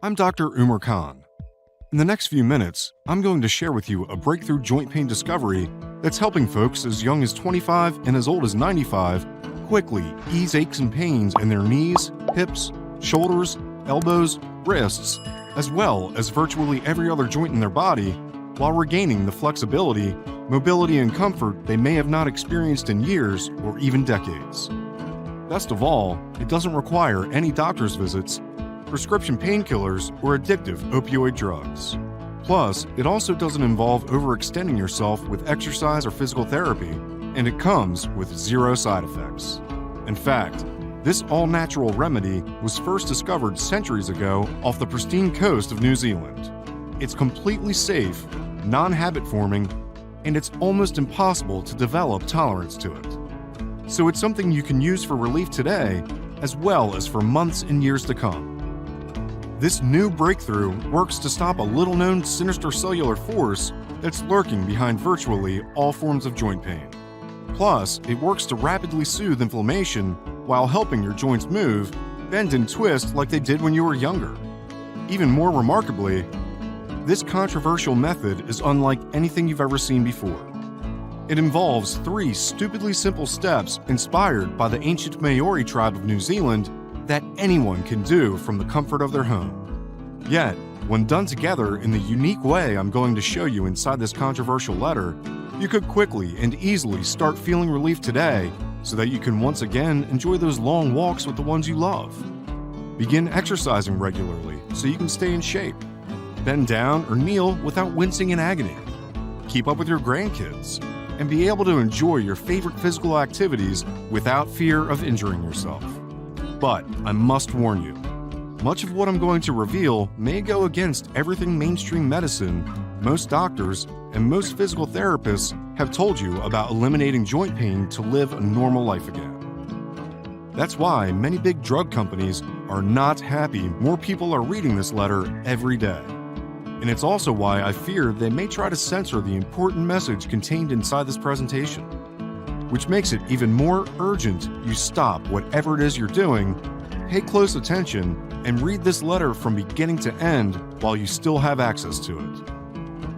I'm Dr. Umar Khan. In the next few minutes, I'm going to share with you a breakthrough joint pain discovery that's helping folks as young as 25 and as old as 95 quickly ease aches and pains in their knees, hips, shoulders, elbows, wrists, as well as virtually every other joint in their body, while regaining the flexibility, mobility, and comfort they may have not experienced in years or even decades. Best of all, it doesn't require any doctor's visits, prescription painkillers, or addictive opioid drugs. Plus, it also doesn't involve overextending yourself with exercise or physical therapy, and it comes with zero side effects. In fact, this all-natural remedy was first discovered centuries ago off the pristine coast of New Zealand. It's completely safe, non-habit forming, and it's almost impossible to develop tolerance to it. So it's something you can use for relief today, as well as for months and years to come. This new breakthrough works to stop a little-known sinister cellular force that's lurking behind virtually all forms of joint pain. Plus, it works to rapidly soothe inflammation while helping your joints move, bend and twist like they did when you were younger. Even more remarkably, this controversial method is unlike anything you've ever seen before. It involves 3 stupidly simple steps inspired by the ancient Maori tribe of New Zealand that anyone can do from the comfort of their home. Yet, when done together in the unique way I'm going to show you inside this controversial letter, you could quickly and easily start feeling relief today so that you can once again enjoy those long walks with the ones you love. Begin exercising regularly so you can stay in shape. Bend down or kneel without wincing in agony. Keep up with your grandkids and be able to enjoy your favorite physical activities without fear of injuring yourself. But I must warn you, much of what I'm going to reveal may go against everything mainstream medicine, most doctors, and most physical therapists have told you about eliminating joint pain to live a normal life again. That's why many big drug companies are not happy more people are reading this letter every day. And it's also why I fear they may try to censor the important message contained inside this presentation, which makes it even more urgent you stop whatever it is you're doing, pay close attention, and read this letter from beginning to end while you still have access to it.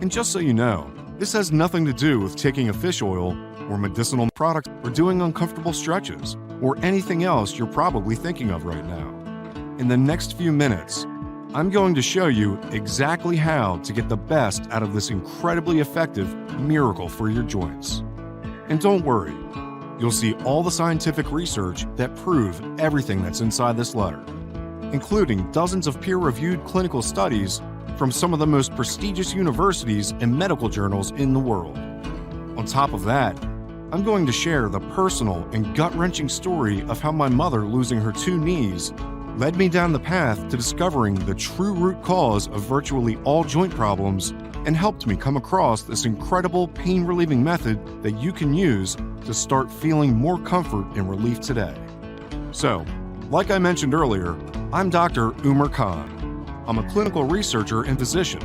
And just so you know, this has nothing to do with taking a fish oil or medicinal products or doing uncomfortable stretches or anything else you're probably thinking of right now. In the next few minutes, I'm going to show you exactly how to get the best out of this incredibly effective miracle for your joints. And don't worry, you'll see all the scientific research that prove everything that's inside this letter, including dozens of peer-reviewed clinical studies from some of the most prestigious universities and medical journals in the world. On top of that, I'm going to share the personal and gut-wrenching story of how my mother losing her 2 knees led me down the path to discovering the true root cause of virtually all joint problems and helped me come across this incredible pain-relieving method that you can use to start feeling more comfort and relief today. So, like I mentioned earlier, I'm Dr. Umar Khan. I'm a clinical researcher and physician.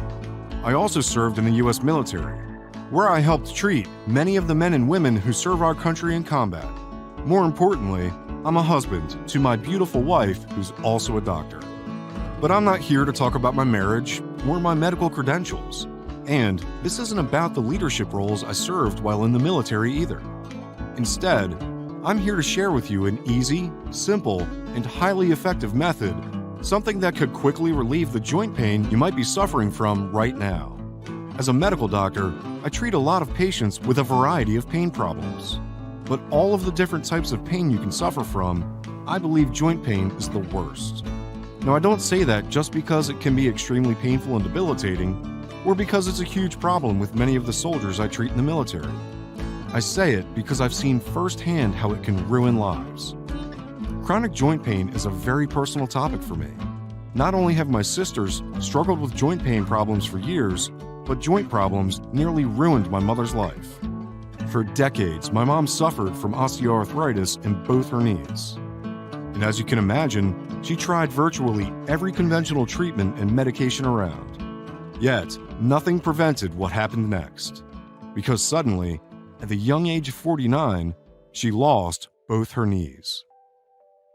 I also served in the U.S. military, where I helped treat many of the men and women who serve our country in combat. More importantly, I'm a husband to my beautiful wife who's also a doctor. But I'm not here to talk about my marriage or my medical credentials. And this isn't about the leadership roles I served while in the military either. Instead, I'm here to share with you an easy, simple, and highly effective method, something that could quickly relieve the joint pain you might be suffering from right now. As a medical doctor, I treat a lot of patients with a variety of pain problems. But all of the different types of pain you can suffer from, I believe joint pain is the worst. Now, I don't say that just because it can be extremely painful and debilitating, or because it's a huge problem with many of the soldiers I treat in the military. I say it because I've seen firsthand how it can ruin lives. Chronic joint pain is a very personal topic for me. Not only have my sisters struggled with joint pain problems for years, but joint problems nearly ruined my mother's life. For decades, my mom suffered from osteoarthritis in both her knees. And as you can imagine, she tried virtually every conventional treatment and medication around. Yet, nothing prevented what happened next. Because suddenly, at the young age of 49, she lost both her knees.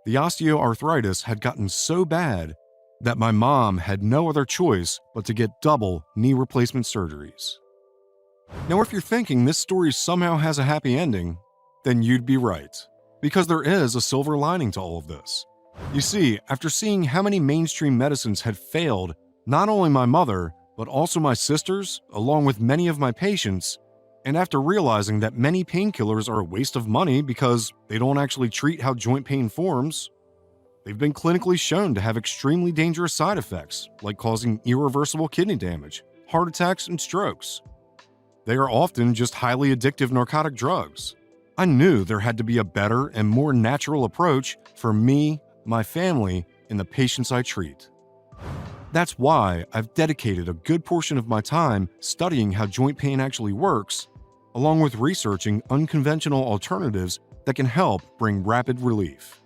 The osteoarthritis had gotten so bad that my mom had no other choice but to get double knee replacement surgeries. Now, if you're thinking this story somehow has a happy ending, then you'd be right, because there is a silver lining to all of this. You see, after seeing how many mainstream medicines had failed not only my mother, but also my sisters, along with many of my patients, and after realizing that many painkillers are a waste of money because they don't actually treat how joint pain forms, they've been clinically shown to have extremely dangerous side effects, like causing irreversible kidney damage, heart attacks, and strokes. They are often just highly addictive narcotic drugs. I knew there had to be a better and more natural approach for me, my family, and the patients I treat. That's why I've dedicated a good portion of my time studying how joint pain actually works, along with researching unconventional alternatives that can help bring rapid relief.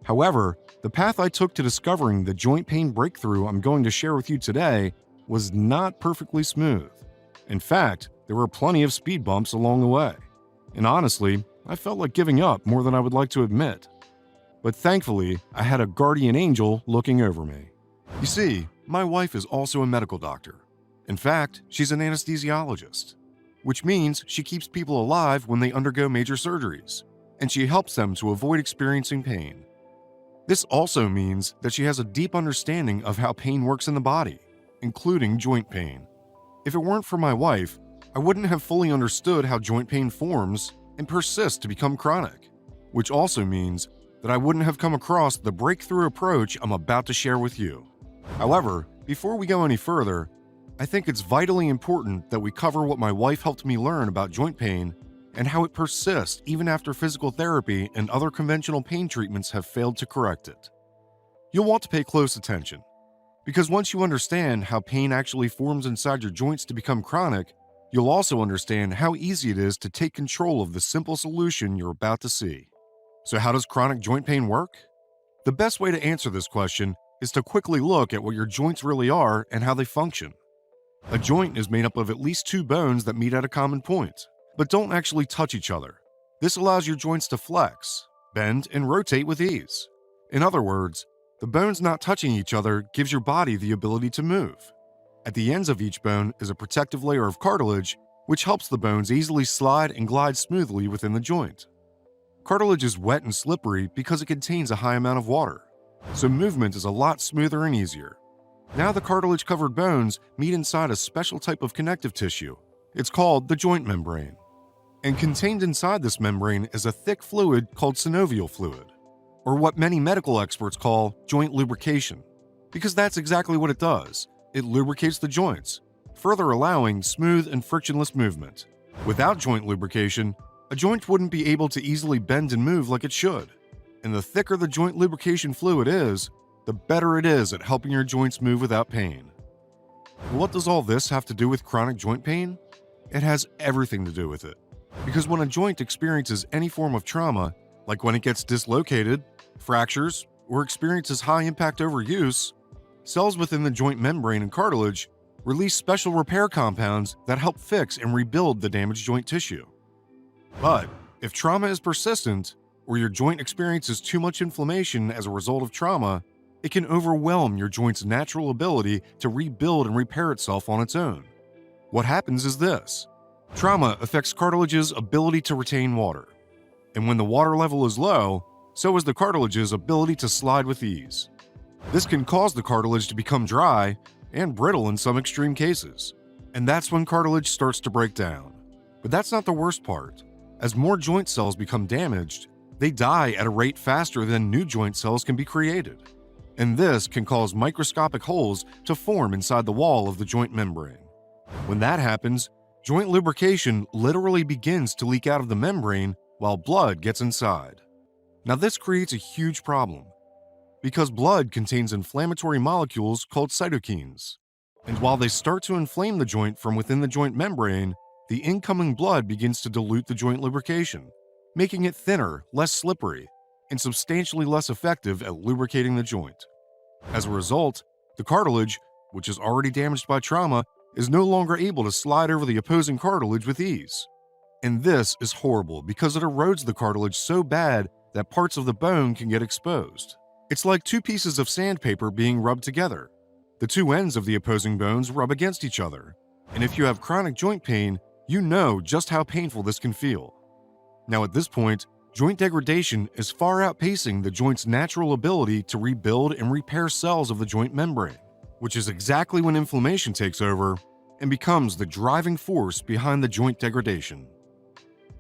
However, the path I took to discovering the joint pain breakthrough I'm going to share with you today was not perfectly smooth. In fact, there were plenty of speed bumps along the way. And honestly, I felt like giving up more than I would like to admit. But thankfully, I had a guardian angel looking over me. You see, my wife is also a medical doctor. In fact, she's an anesthesiologist, which means she keeps people alive when they undergo major surgeries, and she helps them to avoid experiencing pain. This also means that she has a deep understanding of how pain works in the body, including joint pain. If it weren't for my wife, I wouldn't have fully understood how joint pain forms and persists to become chronic, which also means that I wouldn't have come across the breakthrough approach I'm about to share with you. However, before we go any further, I think it's vitally important that we cover what my wife helped me learn about joint pain and how it persists even after physical therapy and other conventional pain treatments have failed to correct it. You'll want to pay close attention, because once you understand how pain actually forms inside your joints to become chronic, you'll also understand how easy it is to take control of the simple solution you're about to see. So how does chronic joint pain work? The best way to answer this question is to quickly look at what your joints really are and how they function. A joint is made up of at least two bones that meet at a common point, but don't actually touch each other. This allows your joints to flex, bend, and rotate with ease. In other words, the bones not touching each other gives your body the ability to move. At the ends of each bone is a protective layer of cartilage, which helps the bones easily slide and glide smoothly within the joint. Cartilage is wet and slippery because it contains a high amount of water, so movement is a lot smoother and easier. Now the cartilage-covered bones meet inside a special type of connective tissue. It's called the joint membrane. And contained inside this membrane is a thick fluid called synovial fluid, or what many medical experts call joint lubrication, because that's exactly what it does. It lubricates the joints, further allowing smooth and frictionless movement. Without joint lubrication, a joint wouldn't be able to easily bend and move like it should. And the thicker the joint lubrication fluid is, the better it is at helping your joints move without pain. What does all this have to do with chronic joint pain? It has everything to do with it. Because when a joint experiences any form of trauma, like when it gets dislocated, fractures, or experiences high-impact overuse, cells within the joint membrane and cartilage release special repair compounds that help fix and rebuild the damaged joint tissue. But if trauma is persistent, or your joint experiences too much inflammation as a result of trauma, it can overwhelm your joint's natural ability to rebuild and repair itself on its own. What happens is this. Trauma affects cartilage's ability to retain water. And when the water level is low, so is the cartilage's ability to slide with ease. This can cause the cartilage to become dry and brittle in some extreme cases. And that's when cartilage starts to break down. But that's not the worst part. As more joint cells become damaged, they die at a rate faster than new joint cells can be created. And this can cause microscopic holes to form inside the wall of the joint membrane. When that happens, joint lubrication literally begins to leak out of the membrane while blood gets inside. Now this creates a huge problem, because blood contains inflammatory molecules called cytokines. And while they start to inflame the joint from within the joint membrane, the incoming blood begins to dilute the joint lubrication, making it thinner, less slippery, and substantially less effective at lubricating the joint. As a result, the cartilage, which is already damaged by trauma, is no longer able to slide over the opposing cartilage with ease. And this is horrible because it erodes the cartilage so bad that parts of the bone can get exposed. It's like two pieces of sandpaper being rubbed together. The two ends of the opposing bones rub against each other, and if you have chronic joint pain, you know just how painful this can feel. Now at this point, joint degradation is far outpacing the joint's natural ability to rebuild and repair cells of the joint membrane, which is exactly when inflammation takes over and becomes the driving force behind the joint degradation.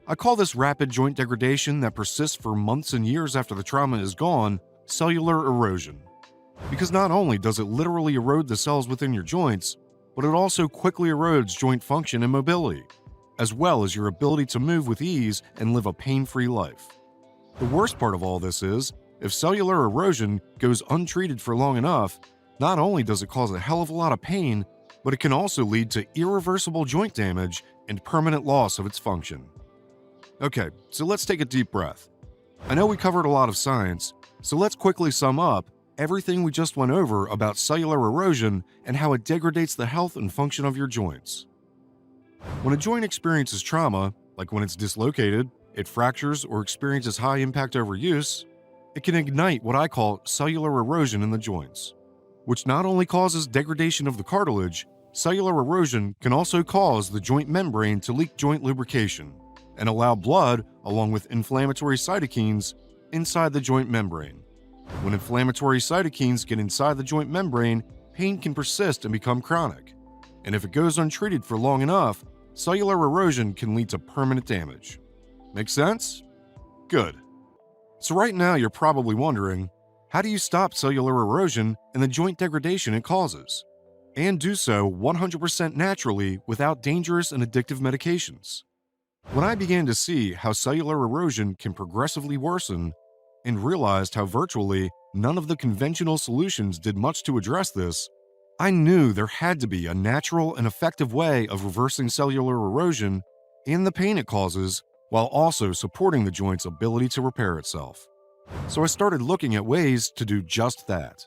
I call this rapid joint degradation that persists for months and years after the trauma is gone, cellular erosion. Because not only does it literally erode the cells within your joints, but it also quickly erodes joint function and mobility, as well as your ability to move with ease and live a pain-free life. The worst part of all this is, if cellular erosion goes untreated for long enough, not only does it cause a hell of a lot of pain, but it can also lead to irreversible joint damage and permanent loss of its function. Okay, so let's take a deep breath. I know we covered a lot of science, so let's quickly sum up everything we just went over about cellular erosion and how it degrades the health and function of your joints. When a joint experiences trauma, like when it's dislocated, it fractures, or experiences high impact overuse, it can ignite what I call cellular erosion in the joints, which not only causes degradation of the cartilage, cellular erosion can also cause the joint membrane to leak joint lubrication and allow blood, along with inflammatory cytokines, inside the joint membrane. When inflammatory cytokines get inside the joint membrane, pain can persist and become chronic. And if it goes untreated for long enough, cellular erosion can lead to permanent damage. Make sense? Good. So right now you're probably wondering, how do you stop cellular erosion and the joint degradation it causes? And do so 100% naturally without dangerous and addictive medications. When I began to see how cellular erosion can progressively worsen and realized how virtually none of the conventional solutions did much to address this, I knew there had to be a natural and effective way of reversing cellular erosion and the pain it causes while also supporting the joint's ability to repair itself. So I started looking at ways to do just that.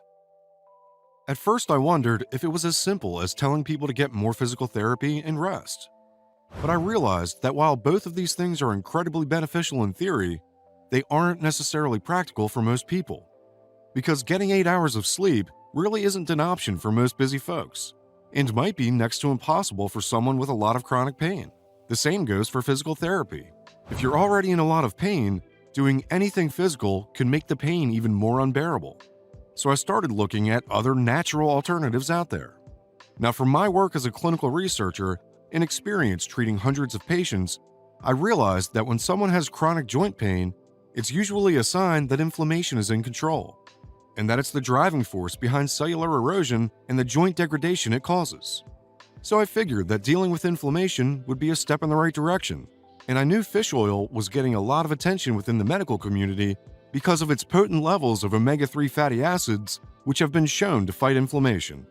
At first I wondered if it was as simple as telling people to get more physical therapy and rest. But I realized that while both of these things are incredibly beneficial in theory, they aren't necessarily practical for most people. Because getting 8 hours of sleep really isn't an option for most busy folks, and might be next to impossible for someone with a lot of chronic pain. The same goes for physical therapy. If you're already in a lot of pain, doing anything physical can make the pain even more unbearable. So I started looking at other natural alternatives out there. Now, from my work as a clinical researcher and experience treating hundreds of patients, I realized that when someone has chronic joint pain, it's usually a sign that inflammation is in control, and that it's the driving force behind cellular erosion and the joint degradation it causes. So I figured that dealing with inflammation would be a step in the right direction, and I knew fish oil was getting a lot of attention within the medical community because of its potent levels of omega-3 fatty acids, which have been shown to fight inflammation.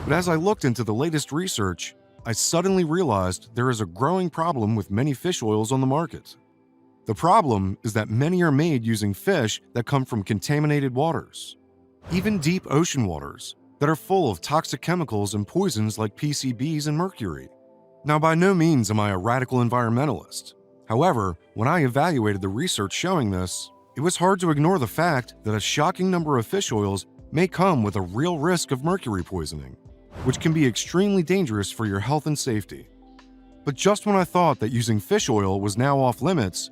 But as I looked into the latest research, I suddenly realized there is a growing problem with many fish oils on the market. The problem is that many are made using fish that come from contaminated waters, even deep ocean waters that are full of toxic chemicals and poisons like PCBs and mercury. Now, by no means am I a radical environmentalist. However, when I evaluated the research showing this, it was hard to ignore the fact that a shocking number of fish oils may come with a real risk of mercury poisoning, which can be extremely dangerous for your health and safety. But just when I thought that using fish oil was now off limits,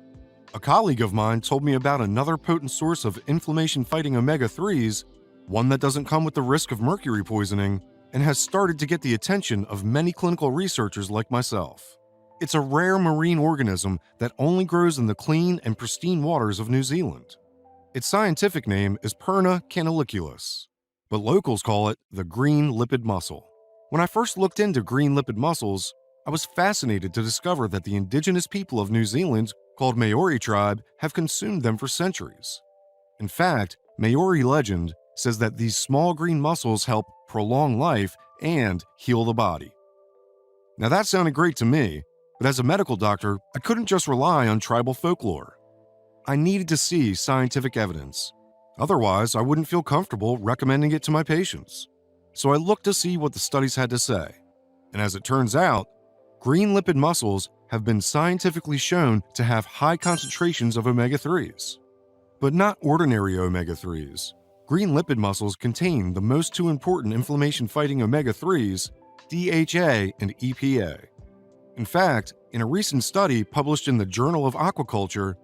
a colleague of mine told me about another potent source of inflammation-fighting omega-3s, one that doesn't come with the risk of mercury poisoning, and has started to get the attention of many clinical researchers like myself. It's a rare marine organism that only grows in the clean and pristine waters of New Zealand. Its scientific name is Perna canalicularis, but locals call it the green lipid mussel. When I first looked into green lipid mussels, I was fascinated to discover that the indigenous people of New Zealand, called Maori tribe, have consumed them for centuries. In fact, Maori legend says that these small green mussels help prolong life and heal the body. Now that sounded great to me, but as a medical doctor, I couldn't just rely on tribal folklore. I needed to see scientific evidence. Otherwise, I wouldn't feel comfortable recommending it to my patients. So I looked to see what the studies had to say. And as it turns out, green lipid mussels have been scientifically shown to have high concentrations of omega-3s. But not ordinary omega-3s. green lipid mussels contain the most two important inflammation-fighting omega-3s, DHA and EPA. In fact, in a recent study published in the Journal of Aquaculture,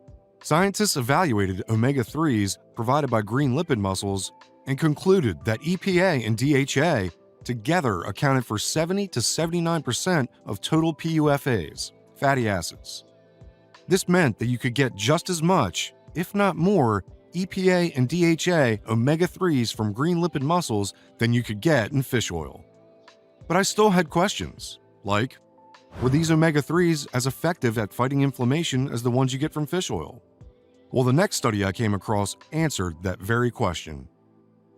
scientists evaluated omega-3s provided by green lipid mussels and concluded that EPA and DHA together accounted for 70 to 79% of total PUFAs, fatty acids. This meant that you could get just as much, if not more, EPA and DHA omega-3s from green lipid mussels than you could get in fish oil. But I still had questions, like, were these omega-3s as effective at fighting inflammation as the ones you get from fish oil? Well, the next study I came across answered that very question.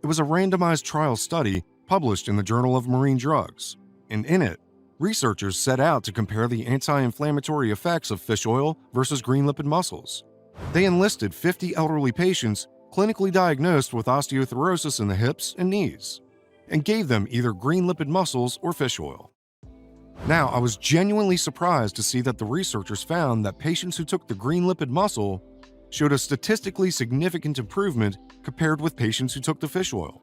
It was a randomized trial study published in the Journal of Marine Drugs, and in it, researchers set out to compare the anti-inflammatory effects of fish oil versus green lipid mussels. They enlisted 50 elderly patients clinically diagnosed with osteoporosis in the hips and knees, and gave them either green lipid mussels or fish oil. Now, I was genuinely surprised to see that the researchers found that patients who took the green lipid mussel showed a statistically significant improvement compared with patients who took the fish oil,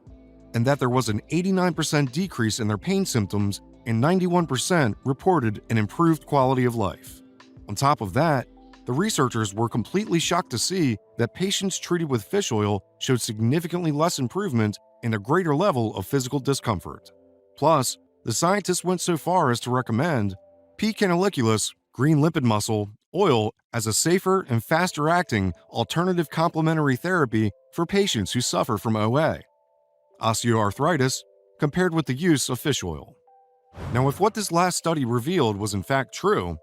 and that there was an 89% decrease in their pain symptoms and 91% reported an improved quality of life. On top of that, the researchers were completely shocked to see that patients treated with fish oil showed significantly less improvement and a greater level of physical discomfort. Plus, the scientists went so far as to recommend P. canalicularis, green lipid mussel, oil as a safer and faster-acting alternative complementary therapy for patients who suffer from OA, osteoarthritis, compared with the use of fish oil. Now, if what this last study revealed was in fact true,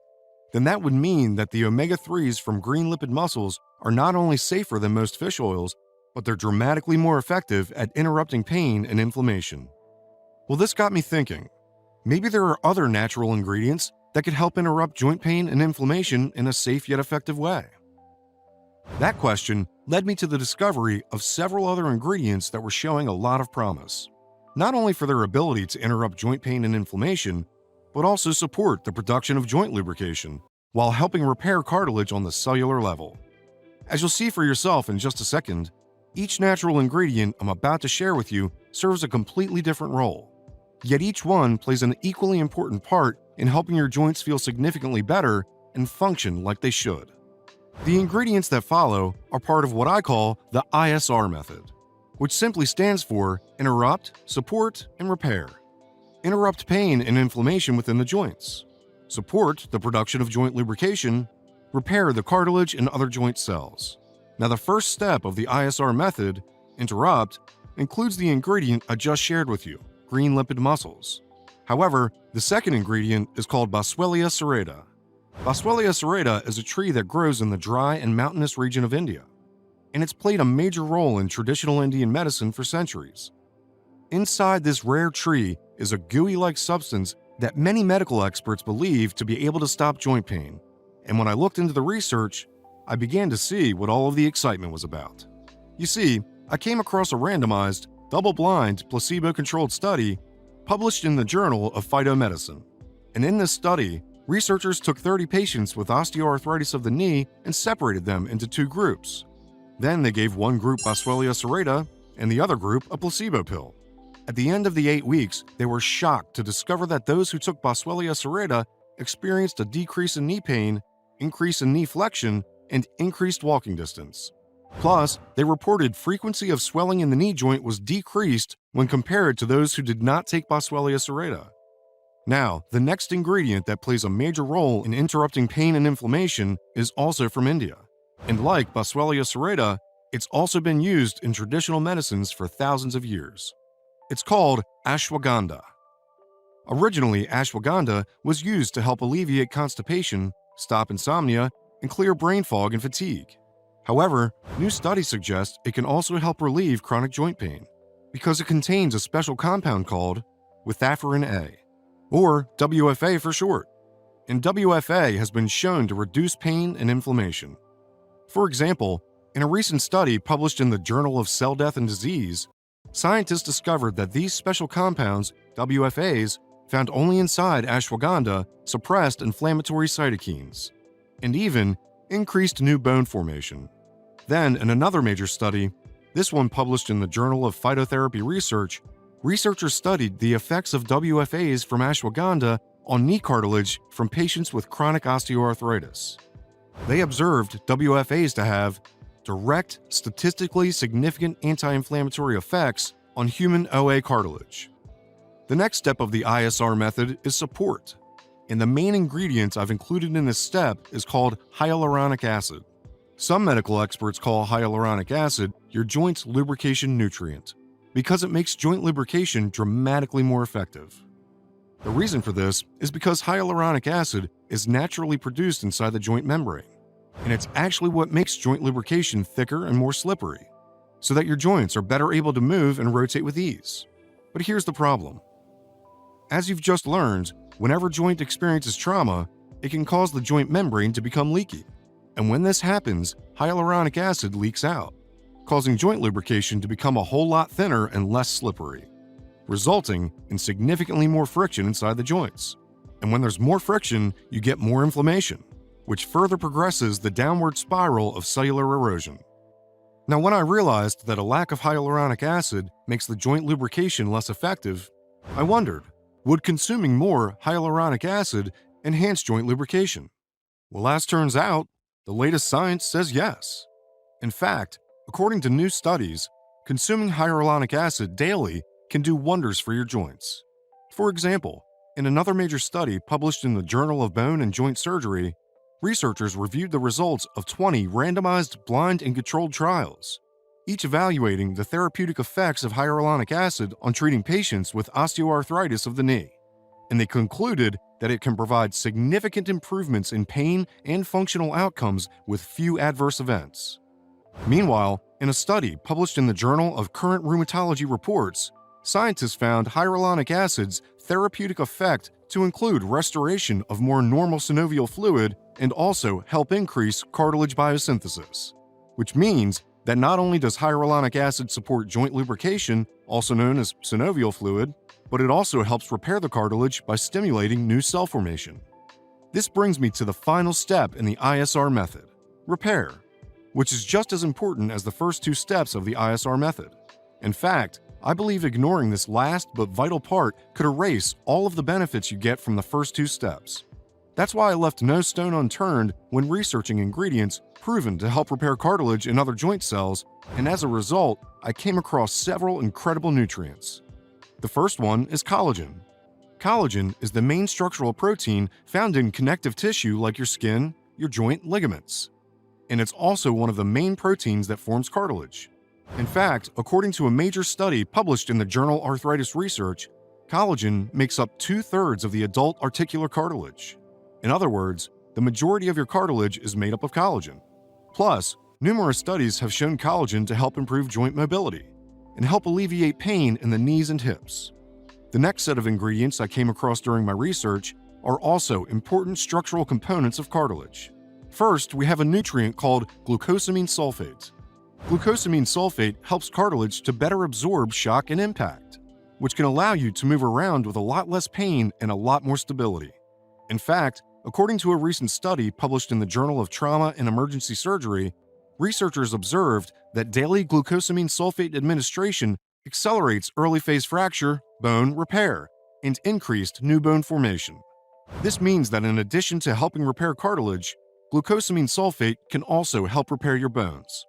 then that would mean that the omega-3s from green lipid mussels are not only safer than most fish oils, but they're dramatically more effective at interrupting pain and inflammation. Well, this got me thinking. Maybe there are other natural ingredients that could help interrupt joint pain and inflammation in a safe yet effective way. That question led me to the discovery of several other ingredients that were showing a lot of promise, not only for their ability to interrupt joint pain and inflammation, but also support the production of joint lubrication while helping repair cartilage on the cellular level. As you'll see for yourself in just a second, each natural ingredient I'm about to share with you serves a completely different role. Yet each one plays an equally important part in helping your joints feel significantly better and function like they should. The ingredients that follow are part of what I call the ISR method, which simply stands for interrupt, support, and repair. Interrupt pain and inflammation within the joints, support the production of joint lubrication, repair the cartilage and other joint cells. Now, the first step of the ISR method, interrupt, includes the ingredient I just shared with you, green lipid mussels. However, the second ingredient is called Boswellia serrata. Boswellia serrata is a tree that grows in the dry and mountainous region of India, and it's played a major role in traditional Indian medicine for centuries. Inside this rare tree is a gooey-like substance that many medical experts believe to be able to stop joint pain, and when I looked into the research, I began to see what all of the excitement was about. You see, I came across a randomized, double-blind, placebo-controlled study published in the Journal of Phytomedicine. And in this study, researchers took 30 patients with osteoarthritis of the knee and separated them into two groups. Then they gave one group Boswellia serrata and the other group a placebo pill. At the end of the 8 weeks, they were shocked to discover that those who took Boswellia serrata experienced a decrease in knee pain, increase in knee flexion, and increased walking distance. Plus, they reported frequency of swelling in the knee joint was decreased when compared to those who did not take Boswellia serrata. Now, the next ingredient that plays a major role in interrupting pain and inflammation is also from India. And like Boswellia serrata, it's also been used in traditional medicines for thousands of years. It's called ashwagandha. Originally, ashwagandha was used to help alleviate constipation, stop insomnia, and clear brain fog and fatigue. However, new studies suggest it can also help relieve chronic joint pain because it contains a special compound called withaferin A, or WFA for short. And WFA has been shown to reduce pain and inflammation. For example, in a recent study published in the Journal of Cell Death and Disease, scientists discovered that these special compounds, WFAs, found only inside ashwagandha suppressed inflammatory cytokines, and even increased new bone formation. Then, in another major study, This one published in the Journal of Phytotherapy Research, researchers studied the effects of WFAs from ashwagandha on knee cartilage from patients with chronic osteoarthritis. They observed WFAs to have direct, statistically significant anti-inflammatory effects on human OA cartilage. The next step of the ISR method is support, and the main ingredient I've included in this step is called hyaluronic acid. Some medical experts call hyaluronic acid your joint's lubrication nutrient because it makes joint lubrication dramatically more effective. The reason for this is because hyaluronic acid is naturally produced inside the joint membrane, and it's actually what makes joint lubrication thicker and more slippery, so that your joints are better able to move and rotate with ease. But here's the problem. As you've just learned, whenever joint experiences trauma, it can cause the joint membrane to become leaky. And when this happens, hyaluronic acid leaks out, causing joint lubrication to become a whole lot thinner and less slippery, resulting in significantly more friction inside the joints. And when there's more friction, you get more inflammation, which further progresses the downward spiral of cellular erosion. Now, when I realized that a lack of hyaluronic acid makes the joint lubrication less effective, I wondered, would consuming more hyaluronic acid enhance joint lubrication? Well, as turns out, the latest science says yes. In fact, according to new studies, consuming hyaluronic acid daily can do wonders for your joints. For example, in another major study published in the Journal of Bone and Joint Surgery, researchers reviewed the results of 20 randomized blind and controlled trials, each evaluating the therapeutic effects of hyaluronic acid on treating patients with osteoarthritis of the knee. And they concluded that it can provide significant improvements in pain and functional outcomes with few adverse events. Meanwhile, in a study published in the Journal of Current Rheumatology Reports, scientists found hyaluronic acid's therapeutic effect to include restoration of more normal synovial fluid and also help increase cartilage biosynthesis, which means that not only does hyaluronic acid support joint lubrication, also known as synovial fluid, but it also helps repair the cartilage by stimulating new cell formation. This brings me to the final step in the ISR method, repair, which is just as important as the first two steps of the ISR method. In fact, I believe ignoring this last but vital part could erase all of the benefits you get from the first two steps. That's why I left no stone unturned when researching ingredients proven to help repair cartilage and other joint cells, and as a result, I came across several incredible nutrients. The first one is collagen. Collagen is the main structural protein found in connective tissue like your skin, your joint ligaments. And it's also one of the main proteins that forms cartilage. In fact, according to a major study published in the journal Arthritis Research, collagen makes up 2/3 of the adult articular cartilage. In other words, the majority of your cartilage is made up of collagen. Plus, numerous studies have shown collagen to help improve joint mobility and help alleviate pain in the knees and hips. The next set of ingredients I came across during my research are also important structural components of cartilage. First, we have a nutrient called glucosamine sulfate. Glucosamine sulfate helps cartilage to better absorb shock and impact, which can allow you to move around with a lot less pain and a lot more stability. In fact, according to a recent study published in the Journal of Trauma and Emergency Surgery, researchers observed that daily glucosamine sulfate administration accelerates early phase fracture, bone repair, and increased new bone formation. This means that in addition to helping repair cartilage, glucosamine sulfate can also help repair your bones.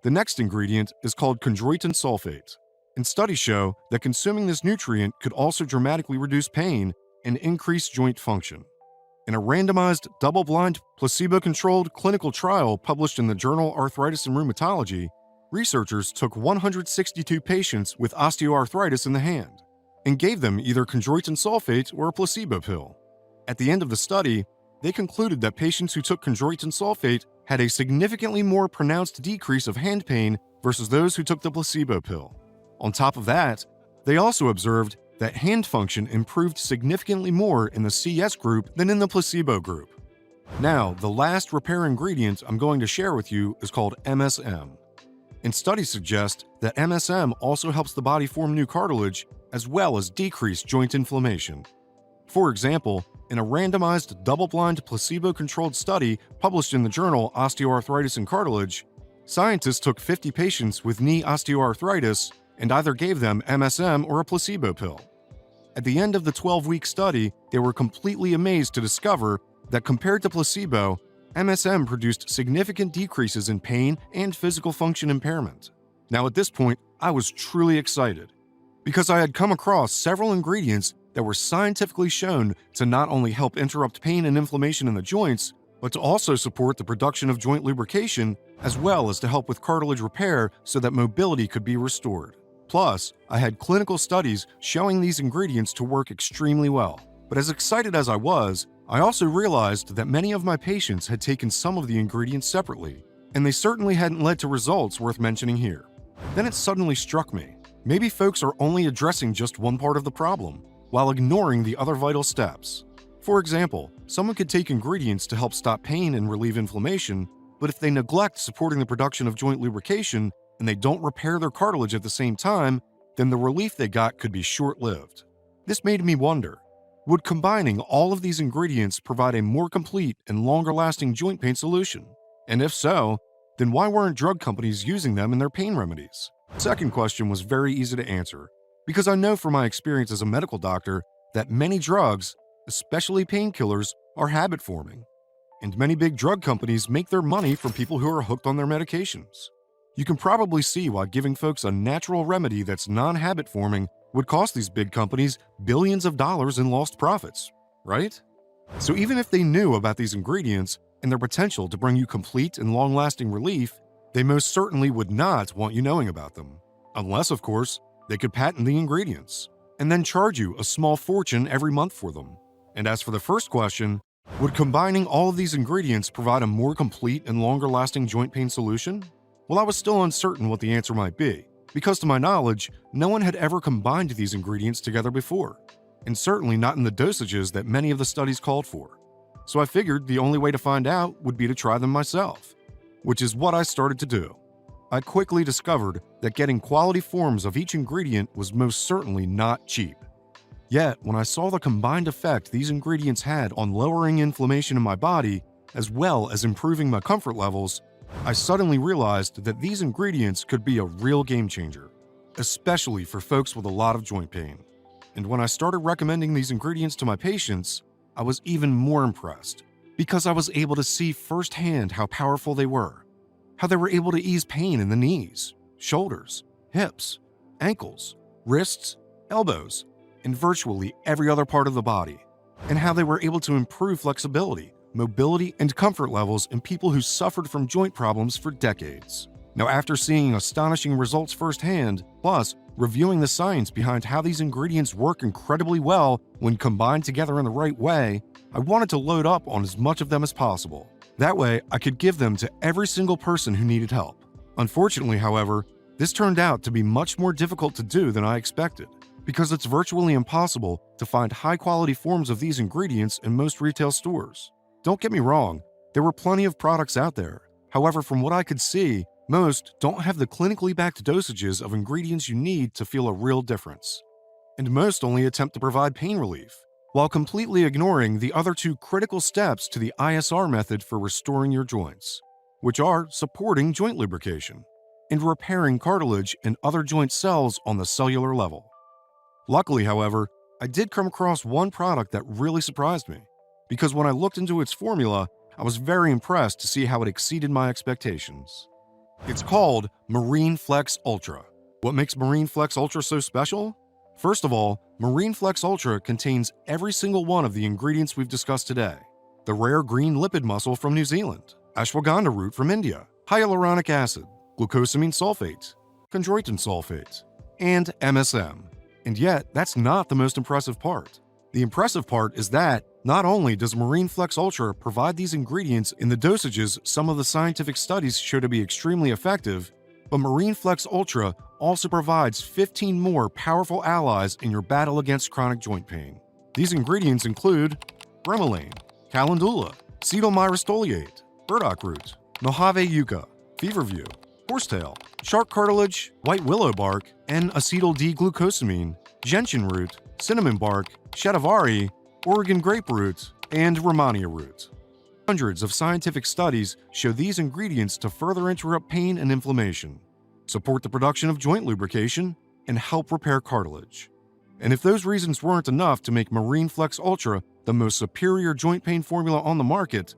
The next ingredient is called chondroitin sulfate, and studies show that consuming this nutrient could also dramatically reduce pain and increase joint function. In a randomized, double-blind, placebo-controlled clinical trial published in the journal Arthritis and Rheumatology, researchers took 162 patients with osteoarthritis in the hand and gave them either chondroitin sulfate or a placebo pill. At the end of the study, they concluded that patients who took chondroitin sulfate had a significantly more pronounced decrease of hand pain versus those who took the placebo pill. On top of that, they also observed that hand function improved significantly more in the CS group than in the placebo group. Now, the last repair ingredient I'm going to share with you is called MSM. And studies suggest that MSM also helps the body form new cartilage as well as decrease joint inflammation. For example, in a randomized, double-blind, placebo-controlled study published in the journal Osteoarthritis and Cartilage, Scientists took 50 patients with knee osteoarthritis and either gave them MSM or a placebo pill. At the end of the 12-week study, they were completely amazed to discover that compared to placebo, MSM produced significant decreases in pain and physical function impairment. Now at this point, I was truly excited because I had come across several ingredients that were scientifically shown to not only help interrupt pain and inflammation in the joints, but to also support the production of joint lubrication as well as to help with cartilage repair so that mobility could be restored. Plus, I had clinical studies showing these ingredients to work extremely well. But as excited as I was, I also realized that many of my patients had taken some of the ingredients separately, and they certainly hadn't led to results worth mentioning here. Then it suddenly struck me. Maybe folks are only addressing just one part of the problem, while ignoring the other vital steps. For example, someone could take ingredients to help stop pain and relieve inflammation, but if they neglect supporting the production of joint lubrication and they don't repair their cartilage at the same time, then the relief they got could be short-lived. This made me wonder, would combining all of these ingredients provide a more complete and longer-lasting joint pain solution? And if so, then why weren't drug companies using them in their pain remedies? Second question was very easy to answer, because I know from my experience as a medical doctor that many drugs, especially painkillers, are habit-forming. And many big drug companies make their money from people who are hooked on their medications. You can probably see why giving folks a natural remedy that's non-habit forming would cost these big companies billions of dollars in lost profits, right? So even if they knew about these ingredients and their potential to bring you complete and long-lasting relief, they most certainly would not want you knowing about them. Unless, of course, they could patent the ingredients and then charge you a small fortune every month for them. And as for the first question, would combining all of these ingredients provide a more complete and longer-lasting joint pain solution? Well, I was still uncertain what the answer might be, because to my knowledge, no one had ever combined these ingredients together before, and certainly not in the dosages that many of the studies called for. So I figured the only way to find out would be to try them myself, which is what I started to do. I quickly discovered that getting quality forms of each ingredient was most certainly not cheap. Yet, when I saw the combined effect these ingredients had on lowering inflammation in my body, as well as improving my comfort levels, I suddenly realized that these ingredients could be a real game changer, especially for folks with a lot of joint pain. And when I started recommending these ingredients to my patients, I was even more impressed because I was able to see firsthand how powerful they were, how they were able to ease pain in the knees, shoulders, hips, ankles, wrists, elbows, and virtually every other part of the body, and how they were able to improve flexibility, mobility, and comfort levels in people who suffered from joint problems for decades. Now, after seeing astonishing results firsthand, plus reviewing the science behind how these ingredients work incredibly well when combined together in the right way, I wanted to load up on as much of them as possible. That way, I could give them to every single person who needed help. Unfortunately, however, this turned out to be much more difficult to do than I expected, because it's virtually impossible to find high-quality forms of these ingredients in most retail stores. Don't get me wrong, there were plenty of products out there. However, from what I could see, most don't have the clinically backed dosages of ingredients you need to feel a real difference. And most only attempt to provide pain relief, while completely ignoring the other two critical steps to the ISR method for restoring your joints, which are supporting joint lubrication and repairing cartilage and other joint cells on the cellular level. Luckily, however, I did come across one product that really surprised me, because when I looked into its formula, I was very impressed to see how it exceeded my expectations. It's called Marine Flex Ultra. What makes Marine Flex Ultra so special? First of all, Marine Flex Ultra contains every single one of the ingredients we've discussed today. The rare green lipid mussel from New Zealand, ashwagandha root from India, hyaluronic acid, glucosamine sulfate, chondroitin sulfate, and MSM. And yet, that's not the most impressive part. The impressive part is that not only does Marine Flex Ultra provide these ingredients in the dosages some of the scientific studies show to be extremely effective, but Marine Flex Ultra also provides 15 more powerful allies in your battle against chronic joint pain. These ingredients include bromelain, calendula, cetyl myristoyate, burdock root, Mojave yucca, feverview, horsetail, shark cartilage, white willow bark, N-acetyl D-glucosamine, gentian root, cinnamon bark, shatavari, Oregon grape root, and Rehmannia root. Hundreds of scientific studies show these ingredients to further interrupt pain and inflammation, support the production of joint lubrication, and help repair cartilage. And if those reasons weren't enough to make Marine Flex Ultra the most superior joint pain formula on the market,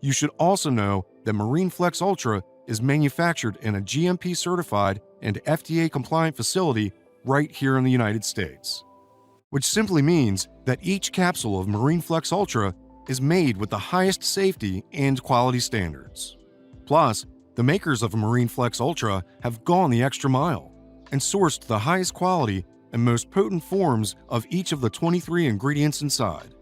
you should also know that Marine Flex Ultra is manufactured in a GMP-certified and FDA-compliant facility right here in the United States. Which simply means that each capsule of Marine Flex Ultra is made with the highest safety and quality standards. Plus, the makers of Marine Flex Ultra have gone the extra mile and sourced the highest quality and most potent forms of each of the 23 ingredients inside.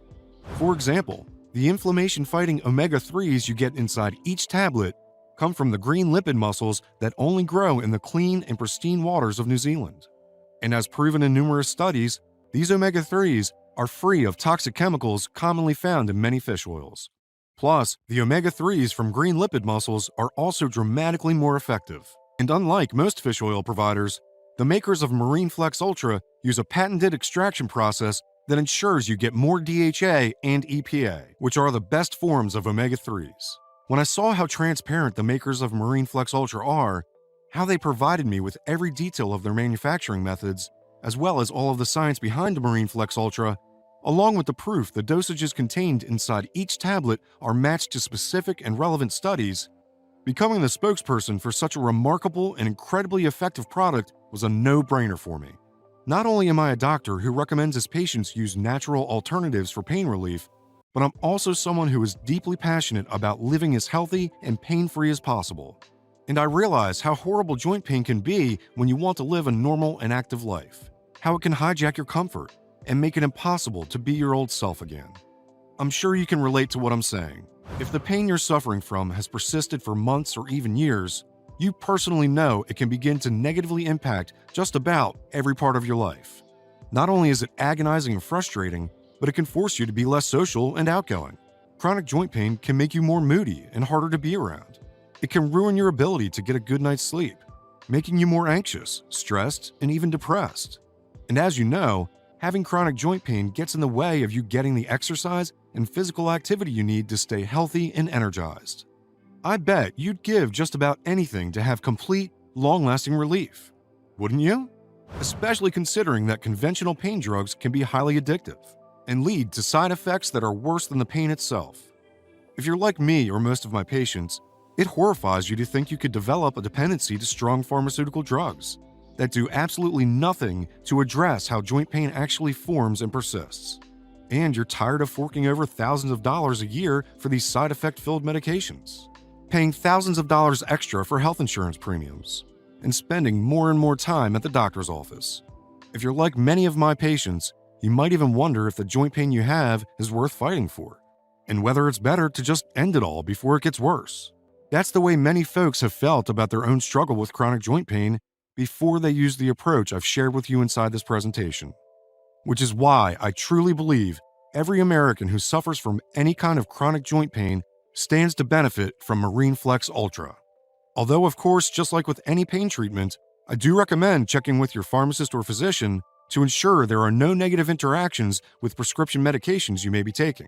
For example, the inflammation-fighting omega-3s you get inside each tablet come from the green lipid mussels that only grow in the clean and pristine waters of New Zealand. And as proven in numerous studies, these omega-3s are free of toxic chemicals commonly found in many fish oils. Plus, the omega-3s from green lipid mussels are also dramatically more effective. And unlike most fish oil providers, the makers of Marine Flex Ultra use a patented extraction process that ensures you get more DHA and EPA, which are the best forms of omega-3s. When I saw how transparent the makers of Marine Flex Ultra are, how they provided me with every detail of their manufacturing methods, as well as all of the science behind Marine Flex Ultra, along with the proof the dosages contained inside each tablet are matched to specific and relevant studies, becoming the spokesperson for such a remarkable and incredibly effective product was a no-brainer for me. Not only am I a doctor who recommends his patients use natural alternatives for pain relief, but I'm also someone who is deeply passionate about living as healthy and pain-free as possible. And I realize how horrible joint pain can be when you want to live a normal and active life, how it can hijack your comfort and make it impossible to be your old self again. I'm sure you can relate to what I'm saying. If the pain you're suffering from has persisted for months or even years, you personally know it can begin to negatively impact just about every part of your life. Not only is it agonizing and frustrating, but it can force you to be less social and outgoing. Chronic joint pain can make you more moody and harder to be around. It can ruin your ability to get a good night's sleep, making you more anxious, stressed, and even depressed. And as you know, having chronic joint pain gets in the way of you getting the exercise and physical activity you need to stay healthy and energized. I bet you'd give just about anything to have complete, long-lasting relief. Wouldn't you? Especially considering that conventional pain drugs can be highly addictive and lead to side effects that are worse than the pain itself. If you're like me or most of my patients, it horrifies you to think you could develop a dependency to strong pharmaceutical drugs that do absolutely nothing to address how joint pain actually forms and persists. And you're tired of forking over thousands of dollars a year for these side effect-filled medications, paying thousands of dollars extra for health insurance premiums, and spending more and more time at the doctor's office. If you're like many of my patients, you might even wonder if the joint pain you have is worth fighting for, and whether it's better to just end it all before it gets worse. That's the way many folks have felt about their own struggle with chronic joint pain before they use the approach I've shared with you inside this presentation. Which is why I truly believe every American who suffers from any kind of chronic joint pain stands to benefit from Marine Flex Ultra. Although, of course, just like with any pain treatment, I do recommend checking with your pharmacist or physician to ensure there are no negative interactions with prescription medications you may be taking.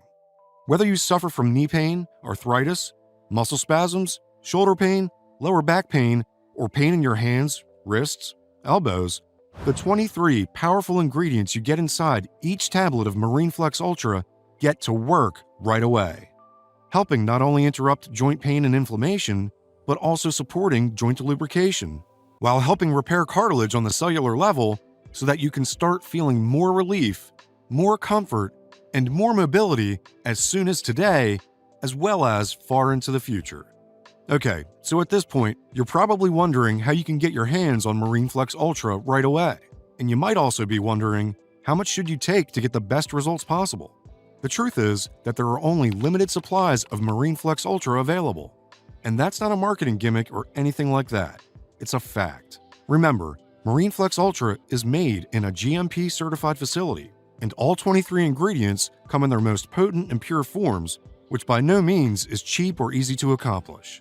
Whether you suffer from knee pain, arthritis, muscle spasms, shoulder pain, lower back pain, or pain in your hands, wrists, elbows, the 23 powerful ingredients you get inside each tablet of Marine Flex Ultra get to work right away, helping not only interrupt joint pain and inflammation, but also supporting joint lubrication, while helping repair cartilage on the cellular level so that you can start feeling more relief, more comfort, and more mobility as soon as today, as well as far into the future. Okay, so at this point, you're probably wondering how you can get your hands on Marine Flex Ultra right away. And you might also be wondering, how much should you take to get the best results possible? The truth is that there are only limited supplies of Marine Flex Ultra available. And that's not a marketing gimmick or anything like that. It's a fact. Remember, Marine Flex Ultra is made in a GMP-certified facility, and all 23 ingredients come in their most potent and pure forms, which by no means is cheap or easy to accomplish.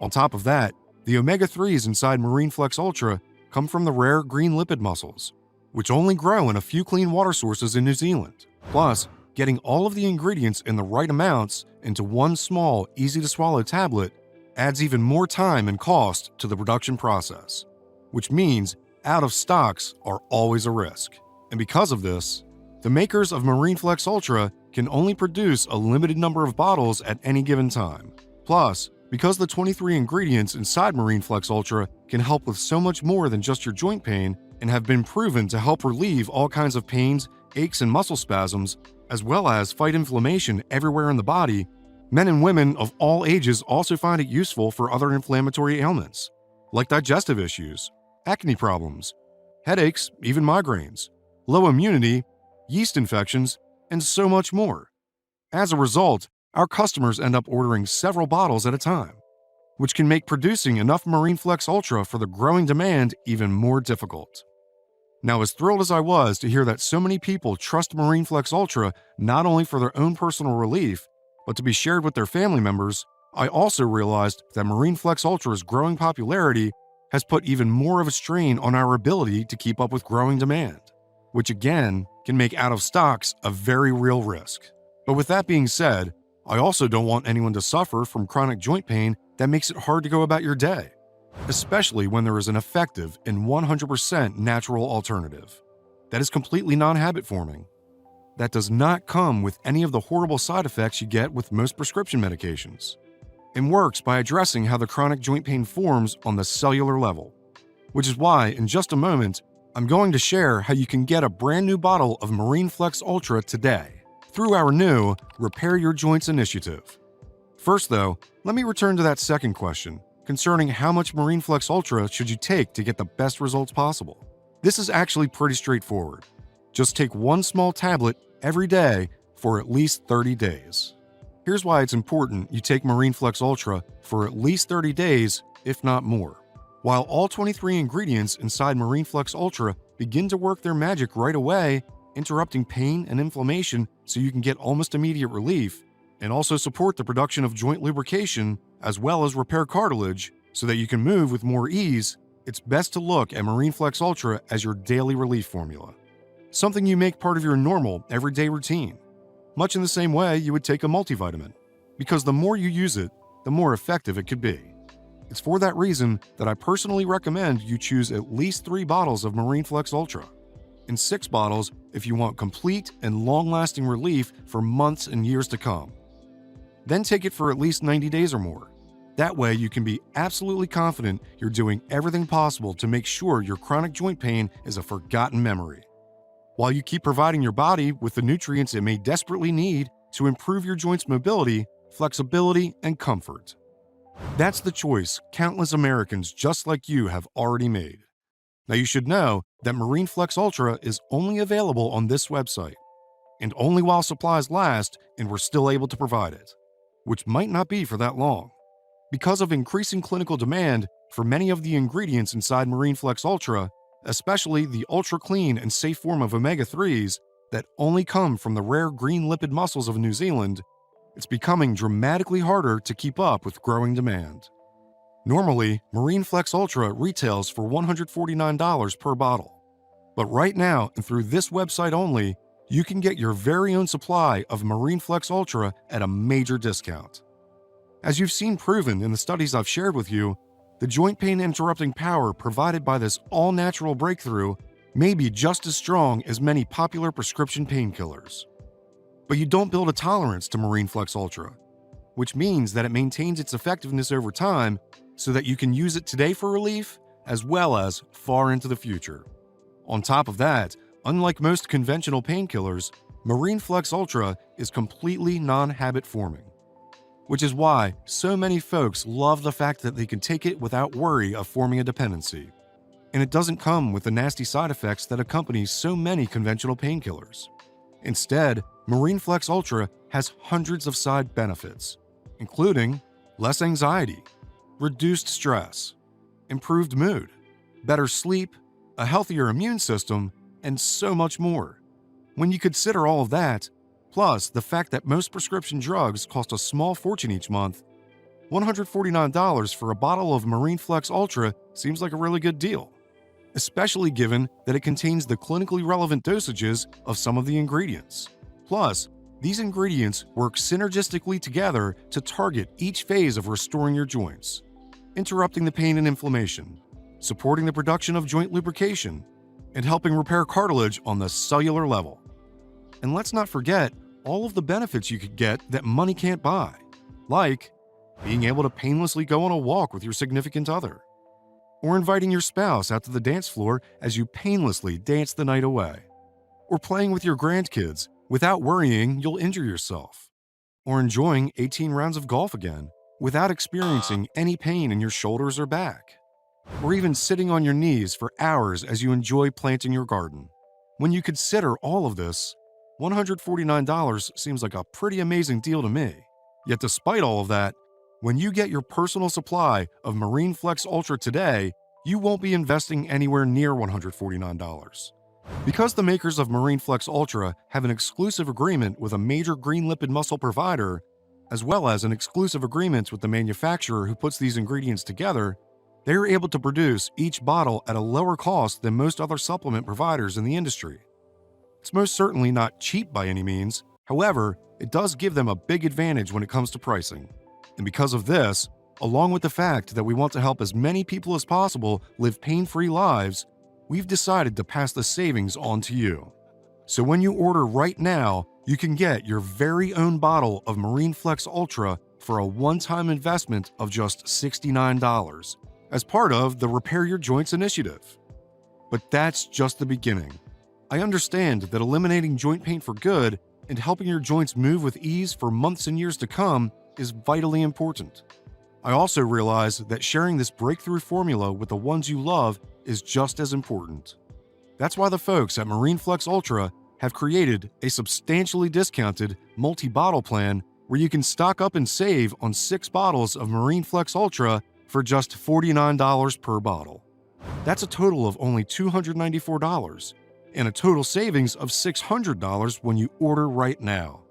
On top of that, the omega-3s inside Marine Flex Ultra come from the rare green lipid mussels, which only grow in a few clean water sources in New Zealand. Plus, Getting all of the ingredients in the right amounts into one small, easy-to-swallow tablet adds even more time and cost to the production process, which means out-of-stocks are always a risk. And because of this, the makers of MarineFlex Ultra can only produce a limited number of bottles at any given time. Plus, because the 23 ingredients inside MarineFlex Ultra can help with so much more than just your joint pain and have been proven to help relieve all kinds of pains, aches, and muscle spasms, as well as fight inflammation everywhere in the body, men and women of all ages also find it useful for other inflammatory ailments, like digestive issues, acne problems, headaches, even migraines, low immunity, yeast infections, and so much more. As a result, our customers end up ordering several bottles at a time, which can make producing enough MarineFlex Ultra for the growing demand even more difficult. Now, as thrilled as I was to hear that so many people trust MarineFlex Ultra not only for their own personal relief, but to be shared with their family members, I also realized that MarineFlex Ultra's growing popularity has put even more of a strain on our ability to keep up with growing demand, which again can make out of stocks a very real risk. But with that being said, I also don't want anyone to suffer from chronic joint pain that makes it hard to go about your day, especially when there is an effective and 100% natural alternative that is completely non-habit forming, that does not come with any of the horrible side effects you get with most prescription medications, and works by addressing how the chronic joint pain forms on the cellular level, which is why in just a moment, I'm going to share how you can get a brand new bottle of MarineFlex Ultra today through our new Repair Your Joints initiative. First though, let me return to that second question concerning how much MarineFlex Ultra should you take to get the best results possible. This is actually pretty straightforward. Just take one small tablet every day for at least 30 days. Here's why it's important you take MarineFlex Ultra for at least 30 days, if not more. While all 23 ingredients inside MarineFlex Ultra begin to work their magic right away, interrupting pain and inflammation so you can get almost immediate relief, and also support the production of joint lubrication as well as repair cartilage so that you can move with more ease, it's best to look at MarineFlex Ultra as your daily relief formula. Something you make part of your normal, everyday routine, much in the same way you would take a multivitamin, because the more you use it, the more effective it could be. It's for that reason that I personally recommend you choose at least 3 bottles of MarineFlex Ultra, and 6 bottles if you want complete and long-lasting relief for months and years to come. Then take it for at least 90 days or more. That way you can be absolutely confident you're doing everything possible to make sure your chronic joint pain is a forgotten memory, while you keep providing your body with the nutrients it may desperately need to improve your joints' mobility, flexibility, and comfort. That's the choice countless Americans just like you have already made. Now you should know that MarineFlex Ultra is only available on this website, and only while supplies last and we're still able to provide it, which might not be for that long. Because of increasing clinical demand for many of the ingredients inside MarineFlex Ultra, especially the ultra-clean and safe form of omega-3s that only come from the rare green lipid mussels of New Zealand, it's becoming dramatically harder to keep up with growing demand. Normally, MarineFlex Ultra retails for $149 per bottle. But right now, and through this website only, you can get your very own supply of MarineFlex Ultra at a major discount. As you've seen proven in the studies I've shared with you, the joint pain interrupting power provided by this all-natural breakthrough may be just as strong as many popular prescription painkillers. But you don't build a tolerance to MarineFlex Ultra, which means that it maintains its effectiveness over time so that you can use it today for relief as well as far into the future. On top of that, unlike most conventional painkillers, MarineFlex Ultra is completely non-habit forming, which is why so many folks love the fact that they can take it without worry of forming a dependency. And it doesn't come with the nasty side effects that accompany so many conventional painkillers. Instead, MarineFlex Ultra has hundreds of side benefits, including less anxiety, reduced stress, improved mood, better sleep, a healthier immune system, and so much more. When you consider all of that, plus the fact that most prescription drugs cost a small fortune each month, $149 for a bottle of MarineFlex Ultra seems like a really good deal, especially given that it contains the clinically relevant dosages of some of the ingredients. Plus, These ingredients work synergistically together to target each phase of restoring your joints, interrupting the pain and inflammation, supporting the production of joint lubrication, and helping repair cartilage on the cellular level. And let's not forget all of the benefits you could get that money can't buy, like being able to painlessly go on a walk with your significant other, or inviting your spouse out to the dance floor as you painlessly dance the night away, or playing with your grandkids without worrying you'll injure yourself, or enjoying 18 rounds of golf again without experiencing any pain in your shoulders or back, or even sitting on your knees for hours as you enjoy planting your garden. When you consider all of this, $149 seems like a pretty amazing deal to me. Yet despite all of that, when you get your personal supply of Marine Flex Ultra today, you won't be investing anywhere near $149. Because the makers of Marine Flex Ultra have an exclusive agreement with a major green lipid muscle provider, as well as an exclusive agreement with the manufacturer who puts these ingredients together, they are able to produce each bottle at a lower cost than most other supplement providers in the industry. It's most certainly not cheap by any means, however, it does give them a big advantage when it comes to pricing. And because of this, along with the fact that we want to help as many people as possible live pain-free lives, we've decided to pass the savings on to you. So when you order right now, you can get your very own bottle of Marine Flex Ultra for a one-time investment of just $69 as part of the Repair Your Joints initiative. But that's just the beginning. I understand that eliminating joint pain for good and helping your joints move with ease for months and years to come is vitally important. I also realize that sharing this breakthrough formula with the ones you love is just as important. That's why the folks at Marine Flex Ultra have created a substantially discounted multi-bottle plan where you can stock up and save on 6 bottles of Marine Flex Ultra for just $49 per bottle. That's a total of only $294 and a total savings of $600 when you order right now.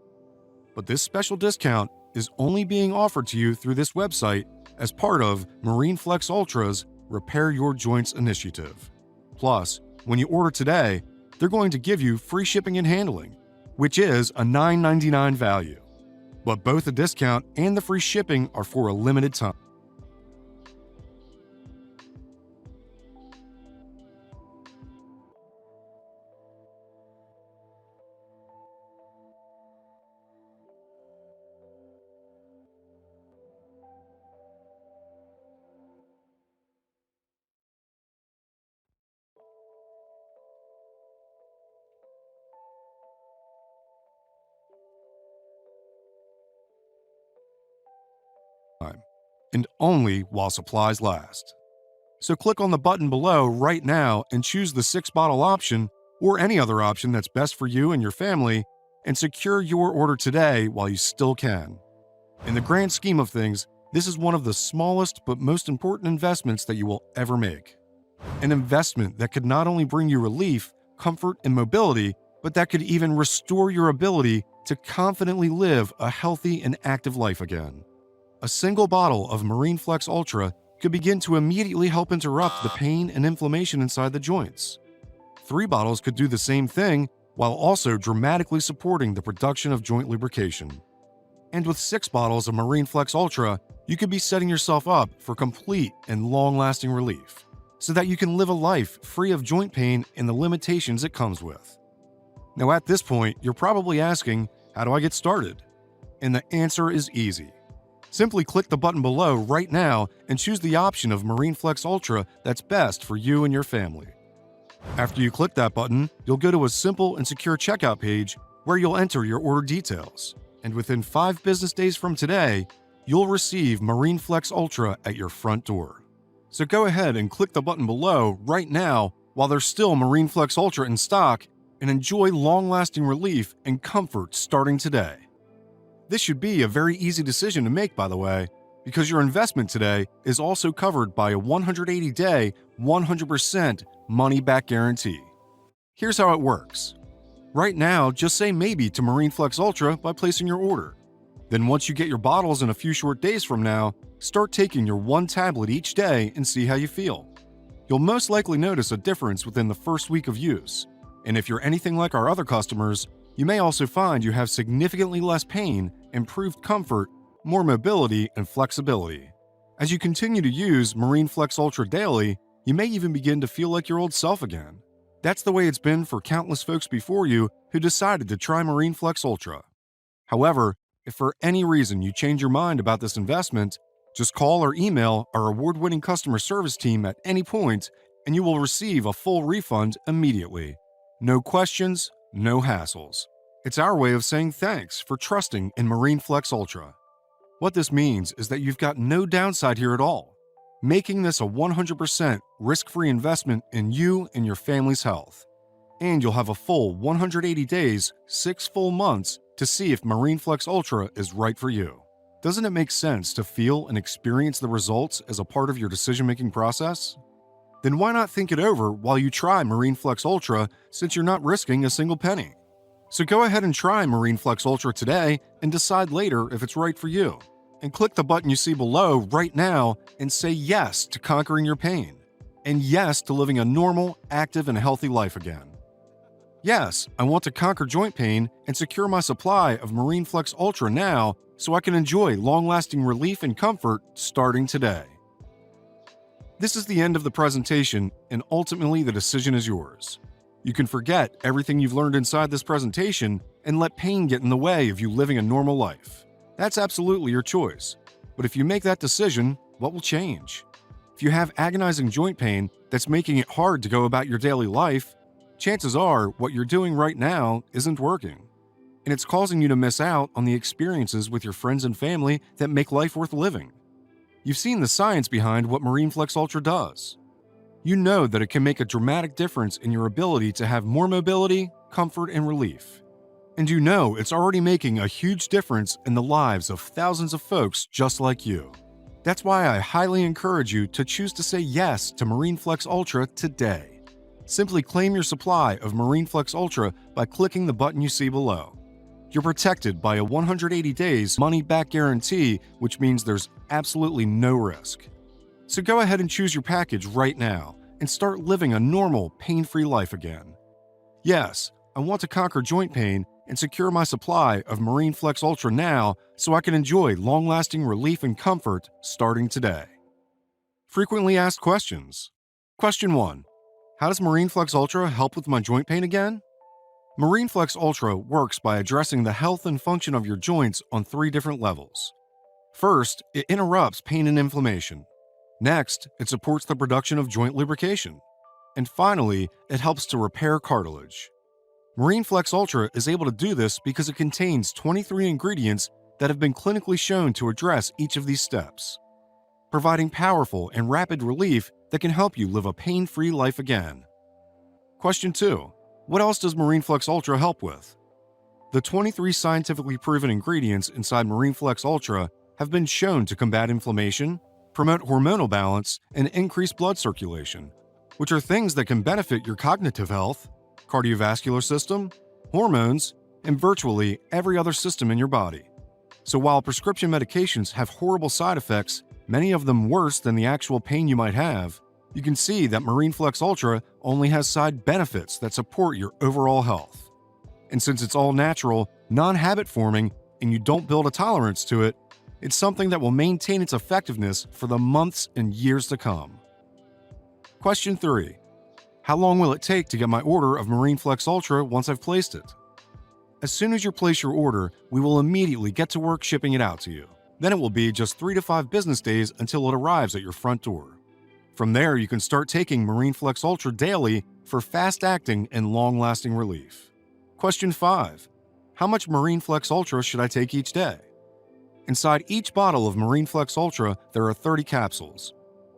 But this special discount is only being offered to you through this website as part of Marine Flex Ultra's Repair Your Joints initiative. Plus, when you order today, they're going to give you free shipping and handling, which is a $9.99 value. But both the discount and the free shipping are for a limited time. And only while supplies last. So click on the button below right now and choose the 6-bottle option or any other option that's best for you and your family and secure your order today while you still can. In the grand scheme of things, this is one of the smallest but most important investments that you will ever make. An investment that could not only bring you relief, comfort, and mobility, but that could even restore your ability to confidently live a healthy and active life again. A single bottle of Marine Flex Ultra could begin to immediately help interrupt the pain and inflammation inside the joints. 3 bottles could do the same thing while also dramatically supporting the production of joint lubrication. And with 6 bottles of Marine Flex Ultra, you could be setting yourself up for complete and long-lasting relief, so that you can live a life free of joint pain and the limitations it comes with. Now at this point, you're probably asking, how do I get started? And the answer is easy. Simply click the button below right now and choose the option of Marine Flex Ultra that's best for you and your family. After you click that button, you'll go to a simple and secure checkout page where you'll enter your order details, and within 5 business days from today, you'll receive Marine Flex Ultra at your front door. So go ahead and click the button below right now while there's still Marine Flex Ultra in stock and enjoy long-lasting relief and comfort starting today. This should be a very easy decision to make, by the way, because your investment today is also covered by a 180-day, 100% money-back guarantee. Here's how it works. Right now, just say maybe to Marine Flex Ultra by placing your order. Then once you get your bottles in a few short days from now, start taking your 1 tablet each day and see how you feel. You'll most likely notice a difference within the first week of use. And if you're anything like our other customers, You may also find you have significantly less pain, improved comfort, more mobility, and flexibility. As you continue to use Marine Flex Ultra daily, you may even begin to feel like your old self again. That's the way it's been for countless folks before you who decided to try Marine Flex Ultra. However, if for any reason you change your mind about this investment, just call or email our award-winning customer service team at any point and you will receive a full refund immediately. No questions, no hassles. It's our way of saying thanks for trusting in Marine Flex Ultra. What this means is that you've got no downside here at all, making this a 100% risk-free investment in you and your family's health. And you'll have a full 180 days, 6 full months to see if Marine Flex Ultra is right for you. Doesn't it make sense to feel and experience the results as a part of your decision-making process? Then why not think it over while you try Marine Flex Ultra, since you're not risking a single penny? So go ahead and try Marine Flex Ultra today and decide later if it's right for you. And click the button you see below right now and say yes to conquering your pain, and yes to living a normal, active, and healthy life again. Yes, I want to conquer joint pain and secure my supply of Marine Flex Ultra now so I can enjoy long-lasting relief and comfort starting today. This is the end of the presentation, and ultimately the decision is yours. You can forget everything you've learned inside this presentation and let pain get in the way of you living a normal life. That's absolutely your choice. But if you make that decision, what will change? If you have agonizing joint pain that's making it hard to go about your daily life, chances are what you're doing right now isn't working. And it's causing you to miss out on the experiences with your friends and family that make life worth living. You've seen the science behind what Marine Flex Ultra does. You know that it can make a dramatic difference in your ability to have more mobility, comfort, and relief. And you know it's already making a huge difference in the lives of thousands of folks just like you. That's why I highly encourage you to choose to say yes to Marine Flex Ultra today. Simply claim your supply of Marine Flex Ultra by clicking the button you see below. You're protected by a 180 days money-back guarantee, which means there's absolutely no risk. So go ahead and choose your package right now and start living a normal, pain-free life again. Yes, I want to conquer joint pain and secure my supply of Marine Flex Ultra now so I can enjoy long-lasting relief and comfort starting today. Frequently asked questions. Question 1. How does Marine Flex Ultra help with my joint pain again? Marine Flex Ultra works by addressing the health and function of your joints on 3 different levels. First, it interrupts pain and inflammation. Next, it supports the production of joint lubrication. And finally, it helps to repair cartilage. Marine Flex Ultra is able to do this because it contains 23 ingredients that have been clinically shown to address each of these steps, providing powerful and rapid relief that can help you live a pain-free life again. Question 2. What else does Marine Flex Ultra help with? The 23 scientifically proven ingredients inside Marine Flex Ultra have been shown to combat inflammation, promote hormonal balance, and increase blood circulation, which are things that can benefit your cognitive health, cardiovascular system, hormones, and virtually every other system in your body. So while prescription medications have horrible side effects, many of them worse than the actual pain you might have, you can see that Marine Flex Ultra only has side benefits that support your overall health. And since it's all natural, non-habit forming, and you don't build a tolerance to it, it's something that will maintain its effectiveness for the months and years to come. Question 3. How long will it take to get my order of Marine Flex Ultra once I've placed it? As soon as you place your order, we will immediately get to work shipping it out to you. Then it will be just 3 to 5 business days until it arrives at your front door. From there, you can start taking Marine Flex Ultra daily for fast-acting and long-lasting relief. Question 5. How much Marine Flex Ultra should I take each day? Inside each bottle of Marine Flex Ultra, there are 30 capsules.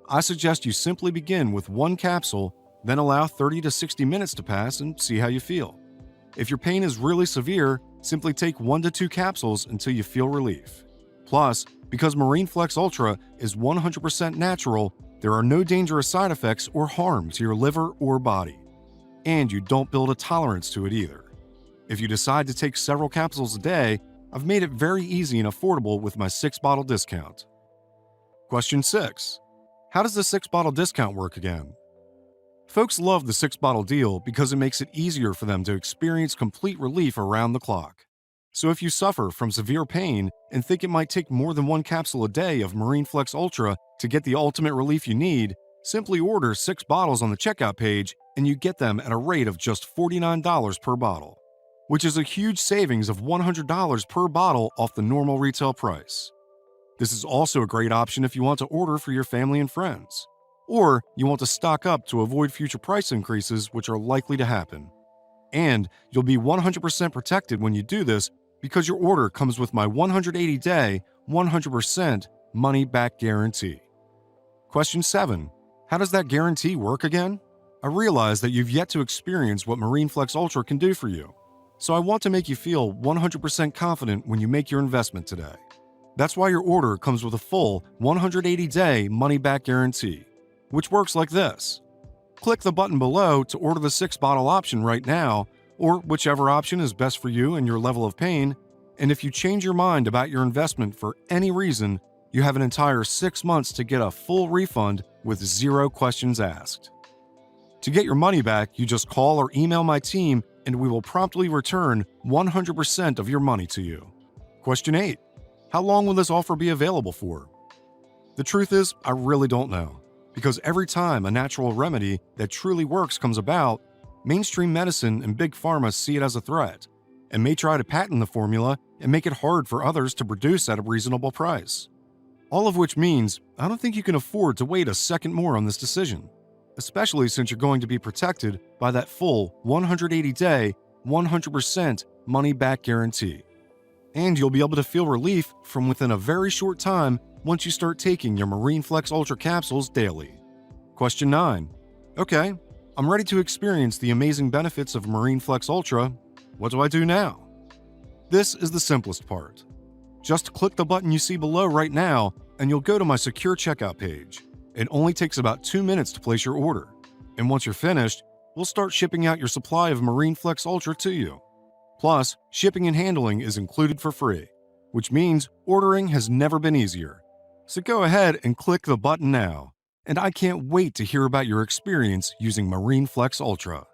I suggest you simply begin with 1 capsule, then allow 30 to 60 minutes to pass and see how you feel. If your pain is really severe, simply take 1 to 2 capsules until you feel relief. Plus, because Marine Flex Ultra is 100% natural, there are no dangerous side effects or harm to your liver or body. And you don't build a tolerance to it either. If you decide to take several capsules a day, I've made it very easy and affordable with my 6-bottle discount. Question 6. How does the 6-bottle discount work again? Folks love the 6-bottle deal because it makes it easier for them to experience complete relief around the clock. So if you suffer from severe pain and think it might take more than one capsule a day of Marine Flex Ultra to get the ultimate relief you need, simply order 6 bottles on the checkout page and you get them at a rate of just $49 per bottle, which is a huge savings of $100 per bottle off the normal retail price. This is also a great option if you want to order for your family and friends, or you want to stock up to avoid future price increases which are likely to happen. And you'll be 100% protected when you do this because your order comes with my 180-day, 100% money-back guarantee. Question 7. How does that guarantee work again? I realize that you've yet to experience what Marine Flex Ultra can do for you, so I want to make you feel 100% confident when you make your investment today. That's why your order comes with a full 180-day money-back guarantee, which works like this. Click the button below to order the 6-bottle option right now, or whichever option is best for you and your level of pain, and if you change your mind about your investment for any reason, you have an entire 6 months to get a full refund with 0 questions asked. To get your money back, you just call or email my team and we will promptly return 100% of your money to you. Question 8. How long will this offer be available for? The truth is, I really don't know, because every time a natural remedy that truly works comes about, mainstream medicine and big pharma see it as a threat and may try to patent the formula and make it hard for others to produce at a reasonable price. All of which means I don't think you can afford to wait a second more on this decision, especially since you're going to be protected by that full 180-day, 100% money-back guarantee. And you'll be able to feel relief from within a very short time once you start taking your Marine Flex Ultra capsules daily. Question 9. Okay, I'm ready to experience the amazing benefits of Marine Flex Ultra. What do I do now? This is the simplest part. Just click the button you see below right now and you'll go to my secure checkout page. It only takes about 2 minutes to place your order. And once you're finished, we'll start shipping out your supply of Marine Flex Ultra to you. Plus, shipping and handling is included for free, which means ordering has never been easier. So go ahead and click the button now. And I can't wait to hear about your experience using Marine Flex Ultra.